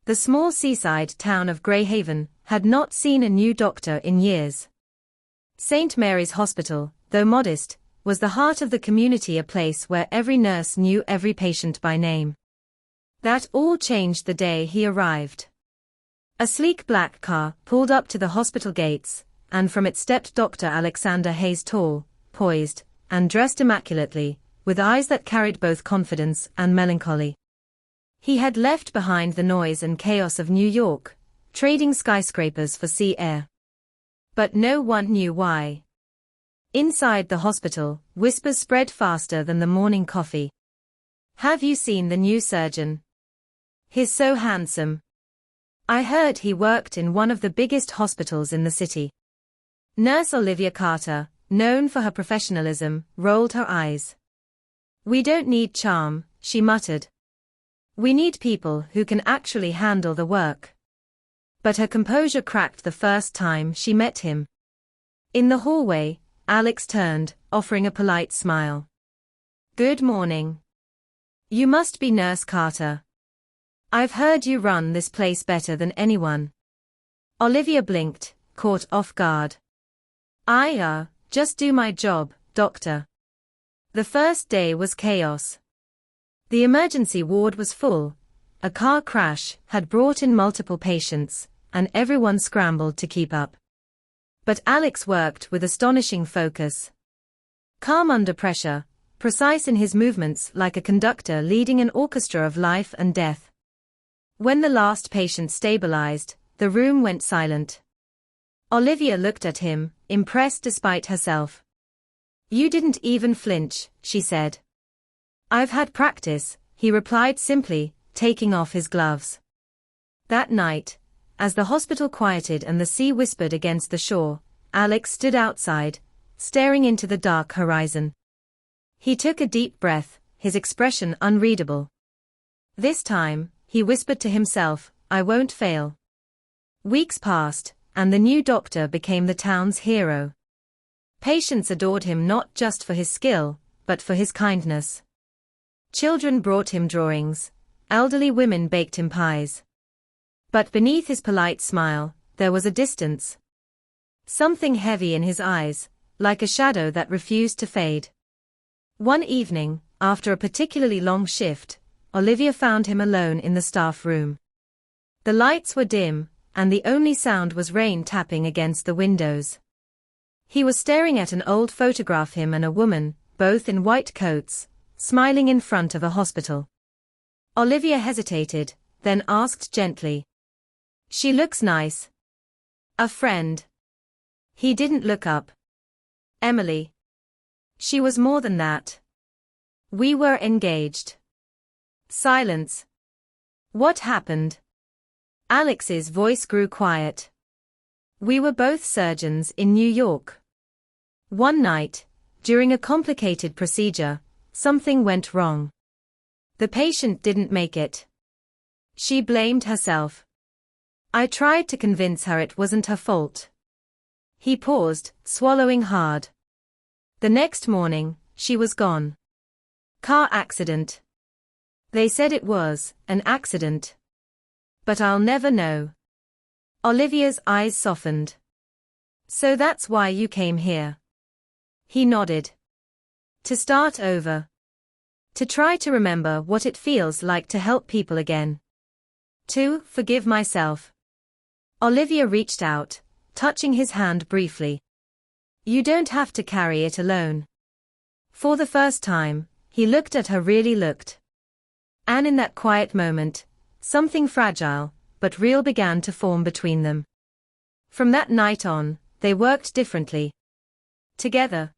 The small seaside town of Grayhaven had not seen a new doctor in years. St. Mary's Hospital, though modest, was the heart of the community, a place where every nurse knew every patient by name. That all changed the day he arrived. A sleek black car pulled up to the hospital gates, and from it stepped Dr. Alexander Hayes, tall, poised, and dressed immaculately, with eyes that carried both confidence and melancholy. He had left behind the noise and chaos of New York, trading skyscrapers for sea air. But no one knew why. Inside the hospital, whispers spread faster than the morning coffee. "Have you seen the new surgeon? He's so handsome. I heard he worked in one of the biggest hospitals in the city." Nurse Olivia Carter, known for her professionalism, rolled her eyes. "We don't need charm," she muttered. "We need people who can actually handle the work." But her composure cracked the first time she met him. In the hallway, Alex turned, offering a polite smile. "Good morning. You must be Nurse Carter. I've heard you run this place better than anyone." Olivia blinked, caught off guard. "I just do my job, doctor." The first day was chaos. The emergency ward was full. A car crash had brought in multiple patients, and everyone scrambled to keep up. But Alex worked with astonishing focus. Calm under pressure, precise in his movements like a conductor leading an orchestra of life and death. When the last patient stabilized, the room went silent. Olivia looked at him, impressed despite herself. "You didn't even flinch," she said. "I've had practice," he replied simply, taking off his gloves. That night, as the hospital quieted and the sea whispered against the shore, Alex stood outside, staring into the dark horizon. He took a deep breath, his expression unreadable. "This time," he whispered to himself, "I won't fail." Weeks passed, and the new doctor became the town's hero. Patients adored him not just for his skill, but for his kindness. Children brought him drawings, elderly women baked him pies. But beneath his polite smile, there was a distance. Something heavy in his eyes, like a shadow that refused to fade. One evening, after a particularly long shift, Olivia found him alone in the staff room. The lights were dim, and the only sound was rain tapping against the windows. He was staring at an old photograph, him and a woman, both in white coats, smiling in front of a hospital. Olivia hesitated, then asked gently, "She looks nice." "A friend." He didn't look up. "Emily." "She was more than that. We were engaged." Silence. "What happened?" Alex's voice grew quiet. "We were both surgeons in New York. One night, during a complicated procedure, something went wrong. The patient didn't make it. She blamed herself. I tried to convince her it wasn't her fault." He paused, swallowing hard. "The next morning, she was gone. Car accident. They said it was an accident. But I'll never know." Olivia's eyes softened. "So that's why you came here?" He nodded. "To start over. To try to remember what it feels like to help people again. To forgive myself." Olivia reached out, touching his hand briefly. "You don't have to carry it alone." For the first time, he looked at her, really looked. And in that quiet moment, something fragile, but real began to form between them. From that night on, they worked differently. Together.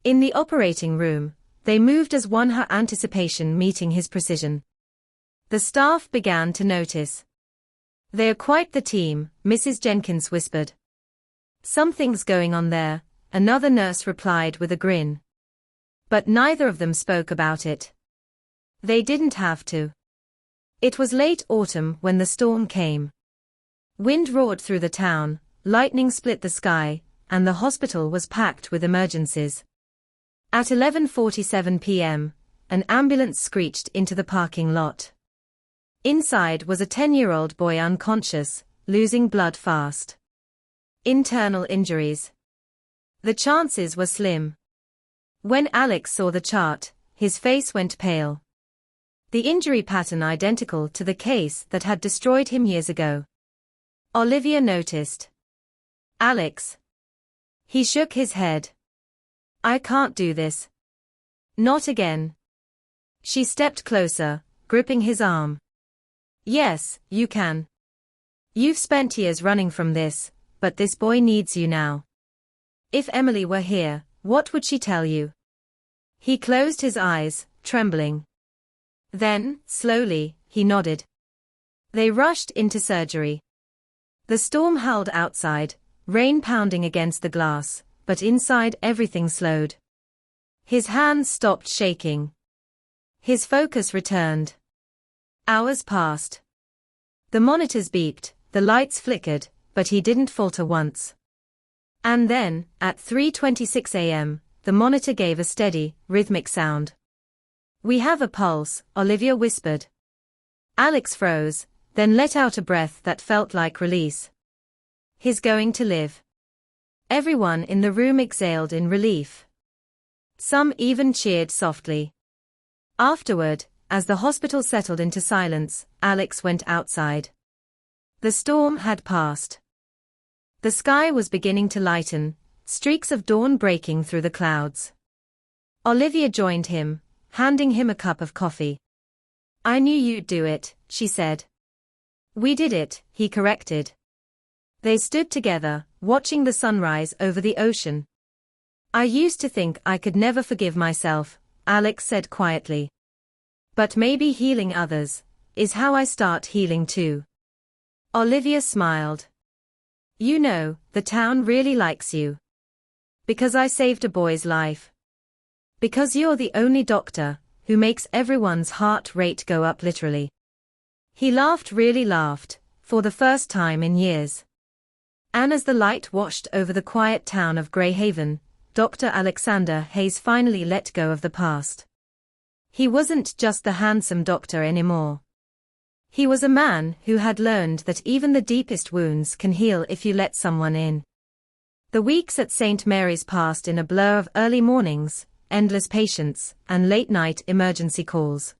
In the operating room, they moved as one, her anticipation meeting his precision. The staff began to notice. "They're quite the team," Mrs. Jenkins whispered. "Something's going on there," another nurse replied with a grin. But neither of them spoke about it. They didn't have to. It was late autumn when the storm came. Wind roared through the town, lightning split the sky, and the hospital was packed with emergencies. At 11:47 p.m., an ambulance screeched into the parking lot. Inside was a 10-year-old boy unconscious, losing blood fast. Internal injuries. The chances were slim. When Alex saw the chart, his face went pale. The injury pattern identical to the case that had destroyed him years ago. Olivia noticed. Alex. He shook his head. I can't do this. Not again. She stepped closer, gripping his arm. Yes, you can. You've spent years running from this, but this boy needs you now. If Emily were here, what would she tell you? He closed his eyes, trembling. Then, slowly, he nodded. They rushed into surgery. The storm howled outside, rain pounding against the glass, but inside everything slowed. His hands stopped shaking. His focus returned. Hours passed. The monitors beeped, the lights flickered, but he didn't falter once. And then, at 3:26 a.m., the monitor gave a steady, rhythmic sound. We have a pulse, Olivia whispered. Alex froze, then let out a breath that felt like release. He's going to live. Everyone in the room exhaled in relief. Some even cheered softly. Afterward, as the hospital settled into silence, Alex went outside. The storm had passed. The sky was beginning to lighten, streaks of dawn breaking through the clouds. Olivia joined him, handing him a cup of coffee. I knew you'd do it, she said. We did it, he corrected. They stood together, watching the sunrise over the ocean. I used to think I could never forgive myself, Alex said quietly. But maybe healing others is how I start healing too. Olivia smiled. You know, the town really likes you. Because I saved a boy's life. Because you're the only doctor who makes everyone's heart rate go up literally. He laughed, really laughed, for the first time in years. And as the light washed over the quiet town of Grayhaven, Dr. Alexander Hayes finally let go of the past. He wasn't just the handsome doctor anymore. He was a man who had learned that even the deepest wounds can heal if you let someone in. The weeks at St. Mary's passed in a blur of early mornings, endless patients, and late-night emergency calls.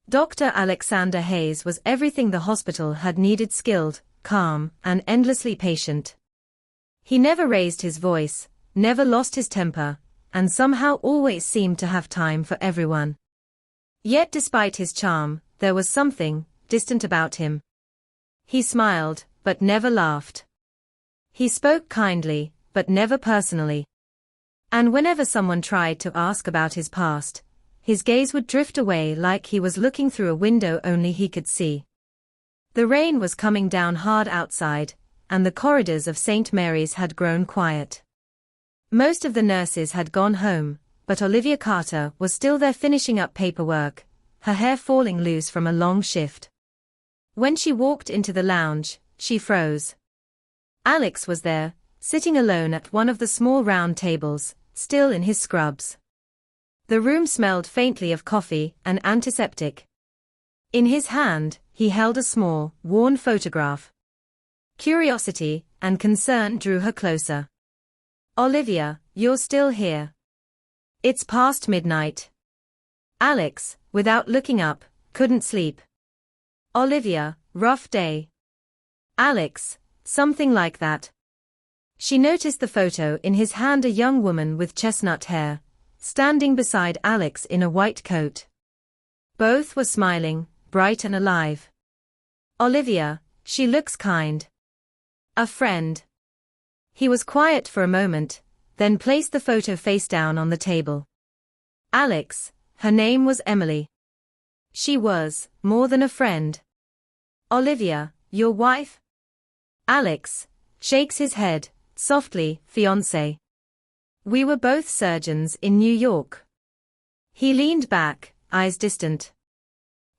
Dr. Alexander Hayes was everything the hospital had needed: skilled, calm, and endlessly patient. He never raised his voice, never lost his temper, and somehow always seemed to have time for everyone. Yet despite his charm, there was something distant about him. He smiled, but never laughed. He spoke kindly, but never personally. And whenever someone tried to ask about his past, his gaze would drift away like he was looking through a window only he could see. The rain was coming down hard outside, and the corridors of St. Mary's had grown quiet. Most of the nurses had gone home, but Olivia Carter was still there finishing up paperwork, her hair falling loose from a long shift. When she walked into the lounge, she froze. Alex was there, sitting alone at one of the small round tables, still in his scrubs. The room smelled faintly of coffee and antiseptic. In his hand, he held a small, worn photograph. Curiosity and concern drew her closer. Olivia, you're still here. It's past midnight. Alex, without looking up, couldn't sleep. Olivia, rough day. Alex, something like that. She noticed the photo in his hand, a young woman with chestnut hair, standing beside Alex in a white coat. Both were smiling, bright and alive. Olivia, she looks kind. A friend. He was quiet for a moment, then placed the photo face down on the table. Alex, her name was Emily. She was more than a friend. Olivia, your wife? Alex shakes his head, softly, fiancé. We were both surgeons in New York. He leaned back, eyes distant.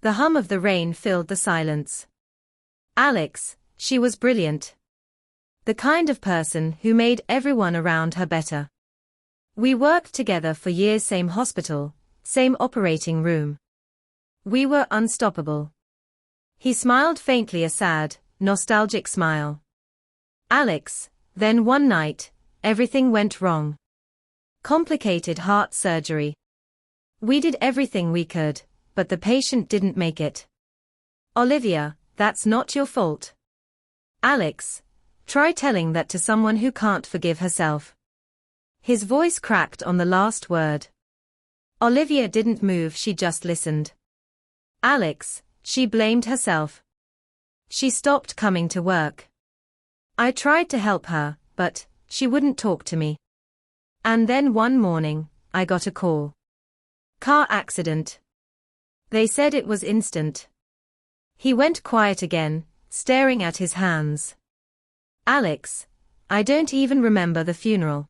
The hum of the rain filled the silence. Alex, she was brilliant. The kind of person who made everyone around her better. We worked together for years, same hospital, same operating room. We were unstoppable. He smiled faintly, a sad, nostalgic smile. Alex, then one night, everything went wrong. Complicated heart surgery. We did everything we could, but the patient didn't make it. Olivia, that's not your fault. Alex, try telling that to someone who can't forgive herself. His voice cracked on the last word. Olivia didn't move, she just listened. Alex, she blamed herself. She stopped coming to work. I tried to help her, but she wouldn't talk to me. And then one morning, I got a call. Car accident. They said it was instant. He went quiet again, staring at his hands. Alex, I don't even remember the funeral.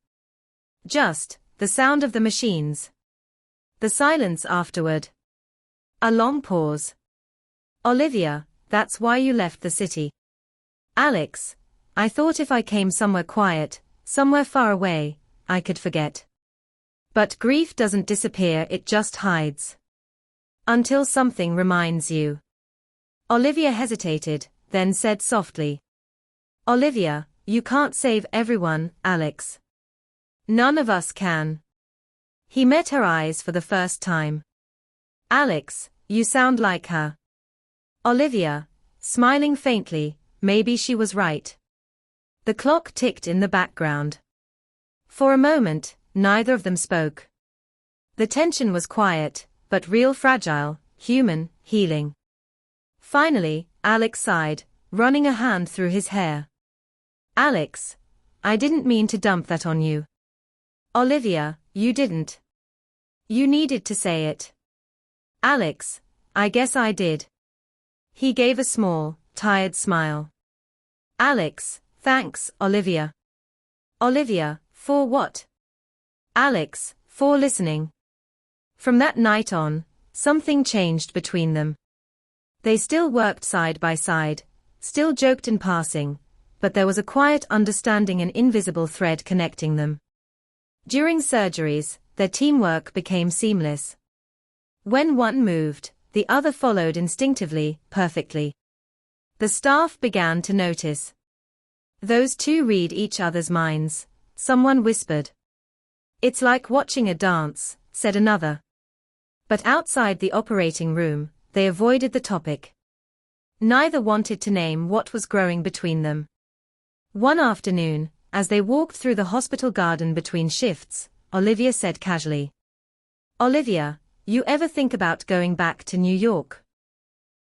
Just the sound of the machines. The silence afterward. A long pause. Olivia, that's why you left the city. Alex, I thought if I came somewhere quiet, somewhere far away, I could forget. But grief doesn't disappear, it just hides. Until something reminds you. Olivia hesitated, then said softly. Olivia, you can't save everyone, Alex. None of us can. He met her eyes for the first time. Alex, you sound like her. Olivia, smiling faintly, maybe she was right. The clock ticked in the background. For a moment, neither of them spoke. The tension was quiet, but real, fragile, human, healing. Finally, Alex sighed, running a hand through his hair. Alex, I didn't mean to dump that on you. Olivia, you didn't. You needed to say it. Alex, I guess I did. He gave a small, tired smile. Alex, thanks, Olivia. Olivia, for what? Alex, for listening. From that night on, something changed between them. They still worked side by side, still joked in passing, but there was a quiet understanding, an invisible thread connecting them. During surgeries, their teamwork became seamless. When one moved, the other followed instinctively, perfectly. The staff began to notice. Those two read each other's minds, someone whispered. It's like watching a dance, said another. But outside the operating room, they avoided the topic. Neither wanted to name what was growing between them. One afternoon, as they walked through the hospital garden between shifts, Olivia said casually. Olivia, you ever think about going back to New York?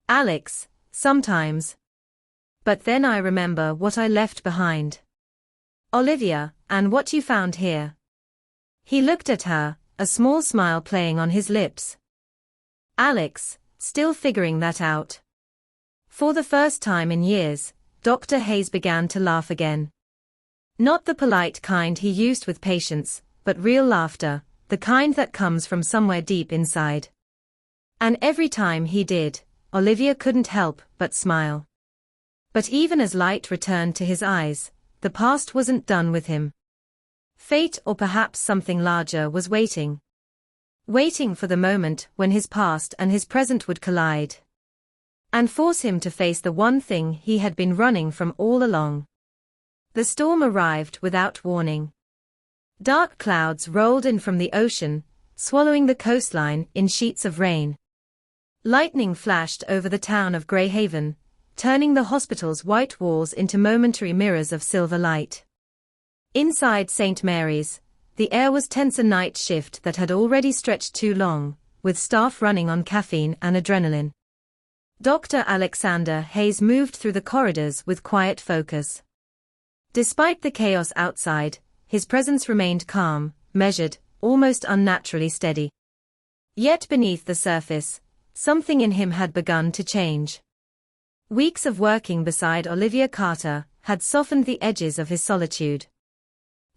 Alex, sometimes. But then I remember what I left behind. Olivia, and what you found here. He looked at her, a small smile playing on his lips. Alex, still figuring that out. For the first time in years, Dr. Hayes began to laugh again. Not the polite kind he used with patients, but real laughter, the kind that comes from somewhere deep inside. And every time he did, Olivia couldn't help but smile. But even as light returned to his eyes, the past wasn't done with him. Fate, or perhaps something larger, was waiting. Waiting for the moment when his past and his present would collide. And force him to face the one thing he had been running from all along. The storm arrived without warning. Dark clouds rolled in from the ocean, swallowing the coastline in sheets of rain. Lightning flashed over the town of Grayhaven, turning the hospital's white walls into momentary mirrors of silver light. Inside St. Mary's, the air was tense, a night shift that had already stretched too long, with staff running on caffeine and adrenaline. Dr. Alexander Hayes moved through the corridors with quiet focus. Despite the chaos outside, his presence remained calm, measured, almost unnaturally steady. Yet beneath the surface, something in him had begun to change. Weeks of working beside Olivia Carter had softened the edges of his solitude.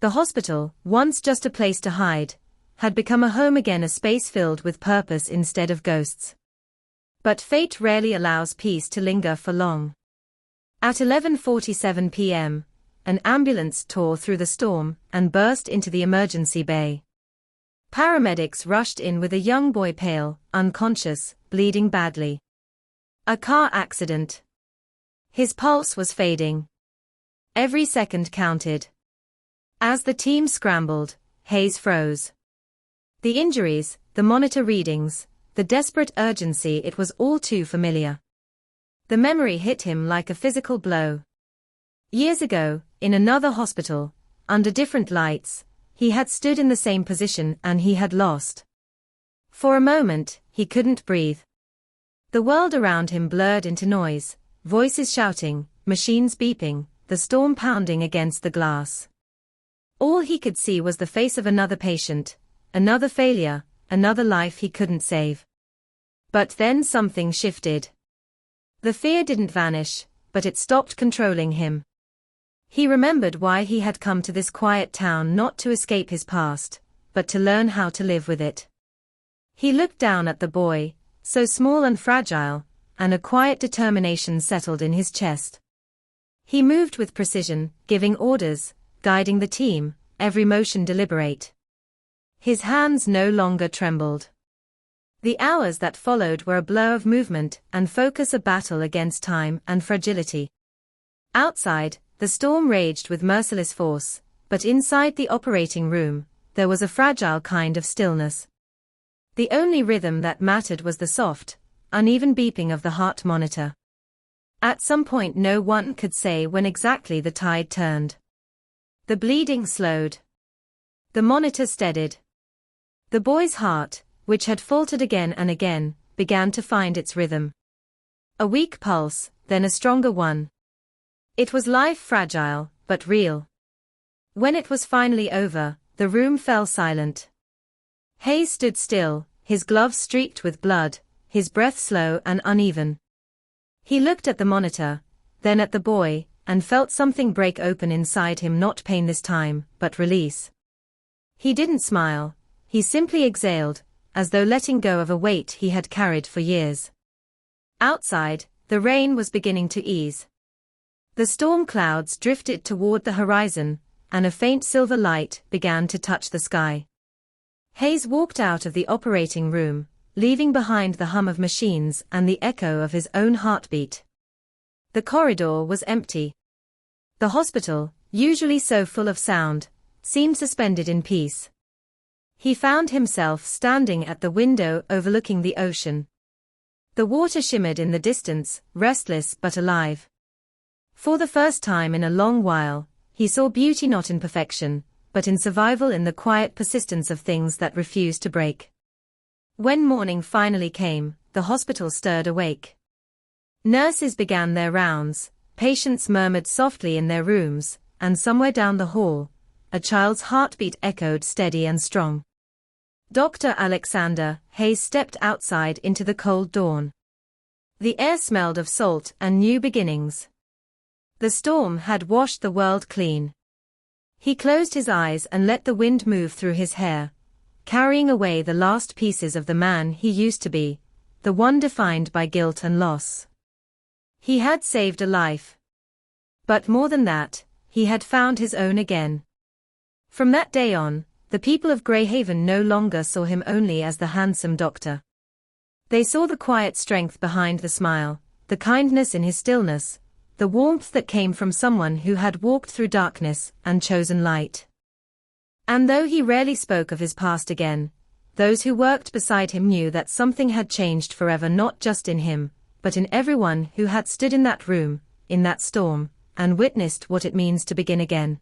The hospital, once just a place to hide, had become a home again, a space filled with purpose instead of ghosts. But fate rarely allows peace to linger for long. At 11:47 p.m., an ambulance tore through the storm and burst into the emergency bay. Paramedics rushed in with a young boy, pale, unconscious, bleeding badly. A car accident. His pulse was fading. Every second counted. As the team scrambled, Hayes froze. The injuries, the monitor readings, the desperate urgency, it was all too familiar. The memory hit him like a physical blow. Years ago, in another hospital, under different lights, he had stood in the same position and he had lost. For a moment, he couldn't breathe. The world around him blurred into noise, voices shouting, machines beeping, the storm pounding against the glass. All he could see was the face of another patient, another failure, another life he couldn't save. But then something shifted. The fear didn't vanish, but it stopped controlling him. He remembered why he had come to this quiet town, not to escape his past, but to learn how to live with it. He looked down at the boy, so small and fragile, and a quiet determination settled in his chest. He moved with precision, giving orders, guiding the team, every motion deliberate. His hands no longer trembled. The hours that followed were a blur of movement and focus, a battle against time and fragility. Outside, the storm raged with merciless force, but inside the operating room, there was a fragile kind of stillness. The only rhythm that mattered was the soft, uneven beeping of the heart monitor. At some point, no one could say when exactly, the tide turned. The bleeding slowed. The monitor steadied. The boy's heart, which had faltered again and again, began to find its rhythm. A weak pulse, then a stronger one. It was life, fragile, but real. When it was finally over, the room fell silent. Hayes stood still, his gloves streaked with blood, his breath slow and uneven. He looked at the monitor, then at the boy, and felt something break open inside him, not pain this time, but release. He didn't smile, he simply exhaled, as though letting go of a weight he had carried for years. Outside, the rain was beginning to ease. The storm clouds drifted toward the horizon, and a faint silver light began to touch the sky. Hayes walked out of the operating room, leaving behind the hum of machines and the echo of his own heartbeat. The corridor was empty. The hospital, usually so full of sound, seemed suspended in peace. He found himself standing at the window overlooking the ocean. The water shimmered in the distance, restless but alive. For the first time in a long while, he saw beauty not in perfection, but in survival, in the quiet persistence of things that refused to break. When morning finally came, the hospital stirred awake. Nurses began their rounds, patients murmured softly in their rooms, and somewhere down the hall, a child's heartbeat echoed steady and strong. Dr. Alexander Hayes stepped outside into the cold dawn. The air smelled of salt and new beginnings. The storm had washed the world clean. He closed his eyes and let the wind move through his hair, carrying away the last pieces of the man he used to be, the one defined by guilt and loss. He had saved a life. But more than that, he had found his own again. From that day on, the people of Grayhaven no longer saw him only as the handsome doctor. They saw the quiet strength behind the smile, the kindness in his stillness, the warmth that came from someone who had walked through darkness and chosen light. And though he rarely spoke of his past again, those who worked beside him knew that something had changed forever, not just in him, but in everyone who had stood in that room, in that storm, and witnessed what it means to begin again.